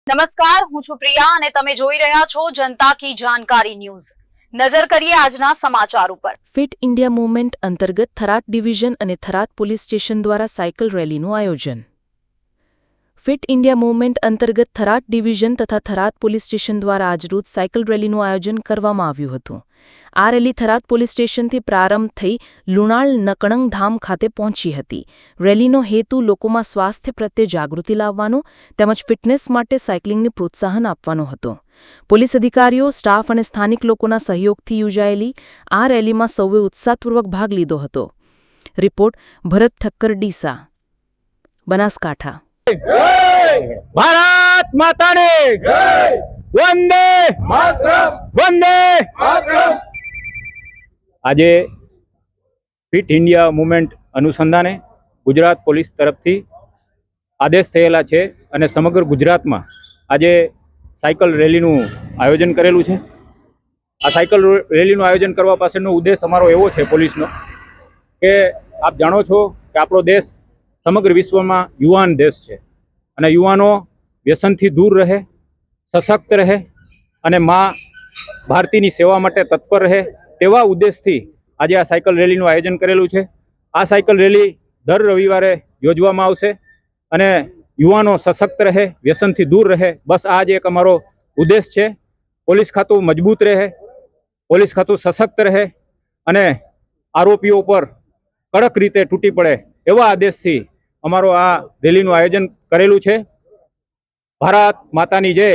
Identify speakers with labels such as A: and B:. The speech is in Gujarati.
A: નમસ્કાર, હું છું પ્રિયા અને તમે જોઈ રહ્યા છો જનતા કી જાણકારી ન્યૂઝ। નજર કરીએ આજના સમાચાર ઉપર।
B: ફિટ ઇન્ડિયા મૂવમેન્ટ અંતર્ગત થરાદ ડિવિઝન અને થરાદ પોલીસ સ્ટેશન દ્વારા સાયકલ રેલીનું આયોજન। ફિટ ઇન્ડિયા મૂવમેન્ટ અંતર્ગત થરાદ ડિવિઝન તથા થરાદ પોલીસ સ્ટેશન દ્વારા આજરોજ સાયકલ રેલીનું આયોજન કરવામાં આવ્યું હતું। આ રેલી થરાદ પોલીસ સ્ટેશનથી પ્રારંભ થઈ લુણાળ નકણંગ ધામ ખાતે પહોંચી હતી। રેલીનો હેતુ લોકોમાં સ્વાસ્થ્ય પ્રત્યે જાગૃતિ લાવવાનો તેમજ ફિટનેસ માટે સાયકલિંગને પ્રોત્સાહન આપવાનો હતો। પોલીસ અધિકારીઓ, સ્ટાફ અને સ્થાનિક લોકોના સહયોગથી યોજાયેલી આ રેલીમાં સૌએ ઉત્સાહપૂર્વક ભાગ લીધો હતો। રિપોર્ટ ભરત ઠક્કર, ડીસા, બનાસકાંઠા।
C: भारत माता ने वंदे मातरम, वंदे मातरम। આજે ફિટ ઇન્ડિયા મૂવમેન્ટ અનુસંધાને ગુજરાત પોલીસ તરફથી આદેશ થયેલા છે અને સમગ્ર ગુજરાતમાં આજે સાયકલ રેલીનું આયોજન કરેલું છે। આ સાયકલ રેલીનું આયોજન કરવા પાછળનો ઉદ્દેશ અમારો એવો છે પોલીસનો કે આપ જાણો છો કે આપણો દેશ સમગ્ર વિશ્વમાં યુવાન દેશ છે અને યુવાનો વ્યસનથી દૂર રહે, સશક્ત રહે અને મા ભારતીની સેવા માટે તત્પર રહે તેવા ઉદ્દેશથી આજે આ સાયકલ રેલીનું આયોજન કરેલું છે। આ સાયકલ રેલી દર રવિવારે યોજવામાં આવશે અને યુવાનો સશક્ત રહે, વ્યસનથી દૂર રહે, બસ આ જ એક અમારો ઉદ્દેશ છે। પોલીસ ખાતું મજબૂત રહે, પોલીસ ખાતું સશક્ત રહે અને આરોપીઓ પર કડક રીતે તૂટી પડે એવા આદેશથી અમારો આ રેલીનું આયોજન કરેલું છે। ભારત માતાની જય